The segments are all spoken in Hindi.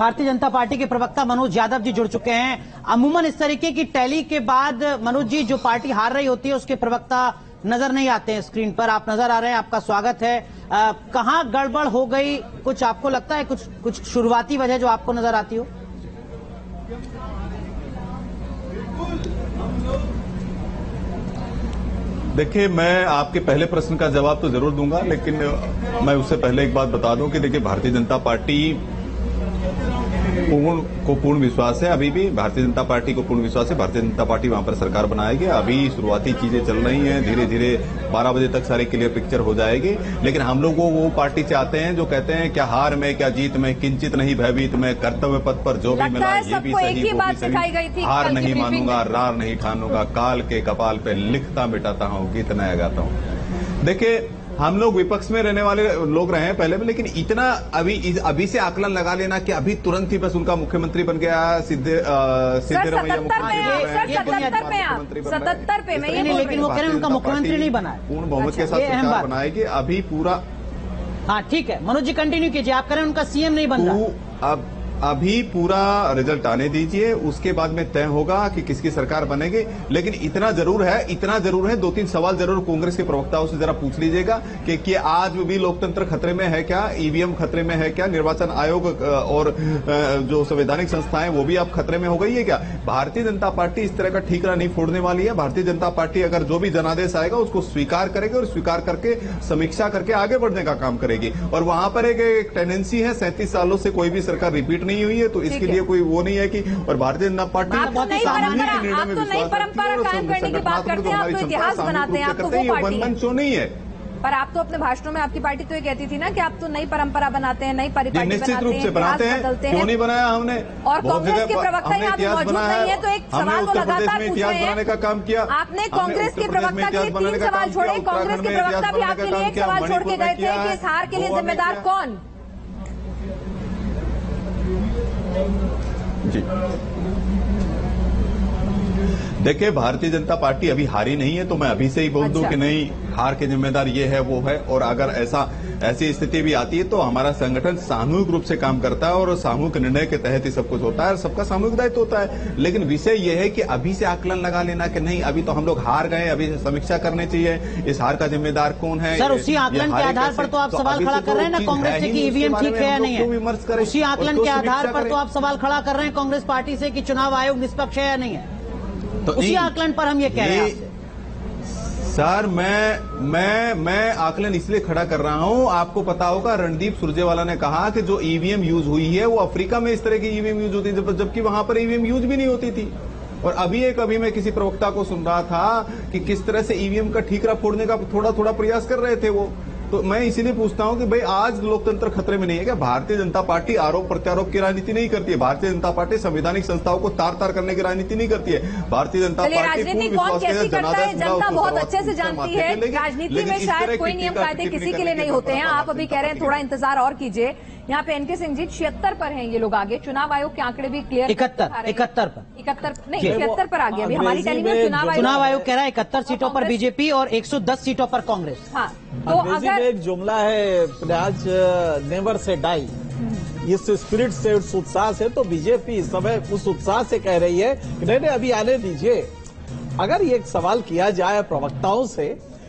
भारतीय जनता पार्टी के प्रवक्ता मनोज यादव जी जुड़ चुके हैं। अमूमन इस तरीके की टैली के बाद मनोज जी, जो पार्टी हार रही होती है उसके प्रवक्ता नजर नहीं आते हैं स्क्रीन पर, आप नजर आ रहे हैं, आपका स्वागत है। कहां गड़बड़ हो गई, कुछ आपको लगता है, कुछ शुरुआती वजह जो आपको नजर आती हो? देखिए, मैं आपके पहले प्रश्न का जवाब तो जरूर दूंगा, लेकिन मैं उससे पहले एक बात बता दूं कि देखिए, भारतीय जनता पार्टी पूर्ण विश्वास है, अभी भी भारतीय जनता पार्टी को पूर्ण विश्वास है, भारतीय जनता पार्टी वहां पर सरकार बनाएगी। अभी शुरुआती चीजें चल रही हैं, धीरे धीरे 12 बजे तक सारी क्लियर पिक्चर हो जाएगी। लेकिन हम लोग वो पार्टी चाहते हैं जो कहते हैं क्या हार में क्या जीत में किंचित नहीं भयभीत में, कर्तव्य पथ पर जो भी मिला ये भी सही वो भी सही, हार नहीं मानूंगा, रार नहीं ठानूंगा, काल के कपाल पे लिखता मिटाता हूँ, गीत नया गाता हूँ। देखिए, हम लोग विपक्ष में रहने वाले लोग रहे हैं पहले भी, लेकिन इतना अभी से आकलन लगा लेना कि अभी तुरंत ही बस उनका मुख्यमंत्री बन गया, सिद्धरमैया मुख्यमंत्री, 77 पे में, लेकिन वो कह रहे हैं उनका मुख्यमंत्री नहीं बना है, पूर्ण बहुमत के साथ सरकार बनाएगी। अभी पूरा, हाँ ठीक है मनोज जी कंटिन्यू कीजिए, आप कह रहे हैं उनका सीएम नहीं बन रहा। अभी पूरा रिजल्ट आने दीजिए, उसके बाद में तय होगा कि किसकी सरकार बनेगी। लेकिन इतना जरूर है, 2-3 सवाल जरूर कांग्रेस के प्रवक्ताओं से जरा पूछ लीजिएगा कि आज भी लोकतंत्र खतरे में है क्या, ईवीएम खतरे में है क्या, निर्वाचन आयोग और जो संवैधानिक संस्थाएं वो भी अब खतरे में हो गई है क्या। भारतीय जनता पार्टी इस तरह का ठीकरा नहीं फोड़ने वाली है। भारतीय जनता पार्टी अगर जो भी जनादेश आएगा उसको स्वीकार करेगी और स्वीकार करके समीक्षा करके आगे बढ़ने का काम करेगी। और वहां पर एक टेंडेंसी है, 37 सालों से कोई भी सरकार रिपीट नहीं हुई है, तो इसके लिए कोई वो नहीं है कि, और भारतीय जनता पार्टी आप तो नई परंपरा कायम करने की बात करते हैं, आप तो इतिहास बनाते हैं, आप तो वो पार्टी है। नहीं है, पर आप तो अपने भाषणों में आपकी पार्टी तो ये कहती थी ना कि आप तो नई परंपरा बनाते हैं, नई परिपाटी निश्चित रूप से बनाते हैं, क्यों नहीं बनाया हमने। और कांग्रेस के प्रवक्ता यहाँ पे मौजूद नहीं है, तो एक सवाल तो लगातार पूछ रहे हैं, बनाने का काम किया आपने। कांग्रेस के प्रवक्ता के 3 सवाल छोड़े, कांग्रेस के प्रवक्ता भी आपके लिए एक सवाल छोड़ के गए थे कि इस हार के लिए जिम्मेदार कौन? जी देखिए, भारतीय जनता पार्टी अभी हारी नहीं है, तो मैं अभी से ही बोल दूं कि नहीं, हार के जिम्मेदार ये है वो है। और अगर ऐसी स्थिति भी आती है तो हमारा संगठन सामूहिक रूप से काम करता है और सामूहिक निर्णय के तहत ही सब कुछ होता है और सबका सामूहिक दायित्व होता है। लेकिन विषय ये है कि अभी से आकलन लगा लेना कि नहीं, अभी तो हम लोग हार गए, अभी से समीक्षा करनी चाहिए, इस हार का जिम्मेदार कौन है। सर, उसी आकलन के आधार पर तो आप सवाल खड़ा कर रहे हैं ना कांग्रेस से कि ईवीएम ठीक है या नहीं है। उसी आकलन के आधार पर तो आप सवाल खड़ा कर रहे हैं कांग्रेस पार्टी से कि चुनाव आयोग निष्पक्ष है या नहीं है, तो उसी आकलन पर हम ये कह रहे हैं। सर, मैं आकलन इसलिए खड़ा कर रहा हूं, आपको पता होगा रणदीप सुरजेवाला ने कहा कि जो ईवीएम यूज हुई है वो अफ्रीका में इस तरह की ईवीएम यूज होती है, जबकि वहां पर ईवीएम यूज भी नहीं होती थी। और अभी मैं किसी प्रवक्ता को सुन रहा था कि किस तरह से ईवीएम का ठीकरा फोड़ने का थोड़ा प्रयास कर रहे थे वो। तो मैं इसीलिए पूछता हूं कि भाई आज लोकतंत्र खतरे में नहीं है क्या? भारतीय जनता पार्टी आरोप प्रत्यारोप की राजनीति नहीं करती है, भारतीय जनता पार्टी संवैधानिक संस्थाओं को तार करने की राजनीति नहीं करती है। भारतीय जनता पार्टी राजनीति कौन कैसी करता है जनता बहुत अच्छे से जानती है। राजनीति में शायद कोई नियम कायदे किसी के लिए नहीं होते हैं। आप अभी कह रहे हैं थोड़ा इंतजार और कीजिए। यहाँ पे एनके सिंह जी 76 पर हैं ये लोग आगे, चुनाव आयोग के आंकड़े भी क्लियर, 71 पर आगे। अभी हमारी टैली में चुनाव आयोग कह रहा है 71 सीटों पर बीजेपी और 110 सीटों पर कांग्रेस। हाँ, तो अगर एक जुमला है प्रयाज नेवर से डाई, इस स्पिरिट से, उस उत्साह से, तो बीजेपी इस समय उस उत्साह से कह रही है कि नहीं अभी आने दीजिए। अगर ये एक सवाल किया जाए प्रवक्ताओं से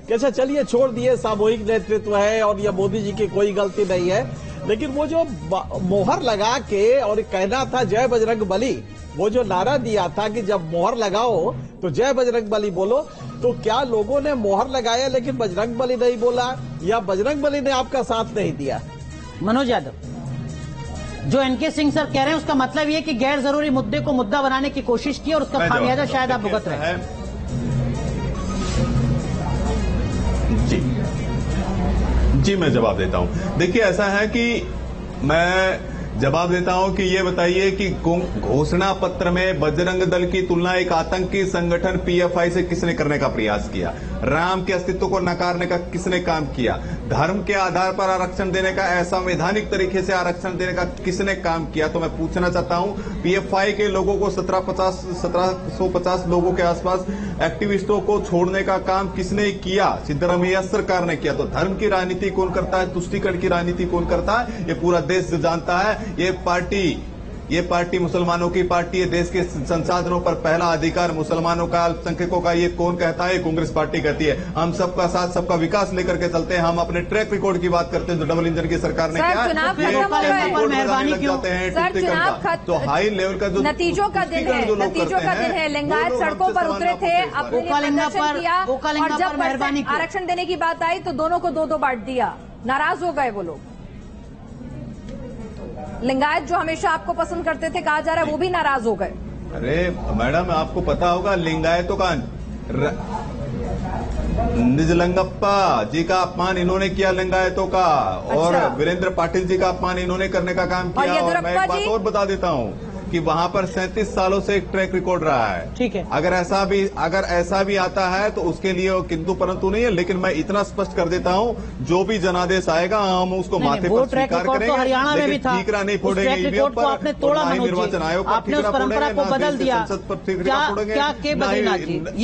कि अच्छा चलिए छोड़ दिए, सामूहिक नेतृत्व है और ये मोदी जी की कोई गलती नहीं है, लेकिन वो जो मोहर लगा के और कहना था जय बजरंग बली, वो जो नारा दिया था कि जब मोहर लगाओ तो जय बजरंग बली बोलो, तो क्या लोगों ने मोहर लगाया लेकिन बजरंग बली नहीं बोला, या बजरंग बली ने आपका साथ नहीं दिया? मनोज यादव, जो एनके सिंह सर कह रहे हैं उसका मतलब ये कि गैर जरूरी मुद्दे को मुद्दा बनाने की कोशिश की और उसका खामियाजा शायद आप भुगत रहे हैं। जी मैं जवाब देता हूं। देखिए, ऐसा है कि मैं जवाब देता हूं कि ये बताइए कि घोषणा पत्र में बजरंग दल की तुलना एक आतंकी संगठन पीएफआई से किसने करने का प्रयास किया? राम के अस्तित्व को नकारने का किसने काम किया? धर्म के आधार पर आरक्षण देने का, असंवैधानिक तरीके से आरक्षण देने का किसने काम किया? तो मैं पूछना चाहता हूं, पीएफआई के लोगों को 1750 लोगों के आसपास एक्टिविस्टों को छोड़ने का काम किसने किया? सिद्धरमैया सरकार ने किया। तो धर्म की राजनीति कौन करता है, तुष्टीकरण की राजनीति कौन करता है, ये पूरा देश जानता है। ये पार्टी ये पार्टी मुसलमानों की पार्टी है, देश के संसाधनों पर पहला अधिकार मुसलमानों का, अल्पसंख्यकों का। ये कौन कहता है? कांग्रेस पार्टी कहती है। हम सबका साथ सबका विकास लेकर के चलते हैं। हम अपने ट्रैक रिकॉर्ड की बात करते हैं तो डबल इंजन की सरकार ने क्या मेहरबानी क्यों तो हाई लेवल का जो नतीजों का दिन है, लिंगायत सड़कों पर उतरे थे, अपने प्रदर्शन किया, और जब आरक्षण देने की बात आई तो दोनों को दो बांट दिया, नाराज हो गए वो लोग। लिंगायत जो हमेशा आपको पसंद करते थे, कहा जा रहा है वो भी नाराज हो गए। अरे मैडम, आपको पता होगा लिंगायतों का निजलंगप्पा जी का अपमान इन्होंने किया लिंगायतों का, और वीरेंद्र पाटिल जी का अपमान इन्होंने करने का काम किया। और मैं एक बात और बता देता हूँ कि वहां पर 37 सालों से एक ट्रैक रिकॉर्ड रहा है। ठीक है, अगर ऐसा भी आता है तो उसके लिए वो किंतु परंतु नहीं है। लेकिन मैं इतना स्पष्ट कर देता हूँ, जो भी जनादेश आएगा हम उसको माथे पर स्वीकार करेंगे। तो हरियाणा में भी था, ठीकरा नहीं फोड़ेंगे ईवीएम पर, आपने तोड़ा, निर्वाचन आयोग पर आपने उस परंपरा को बदल दिया। क्या के बद्रीनाथ जी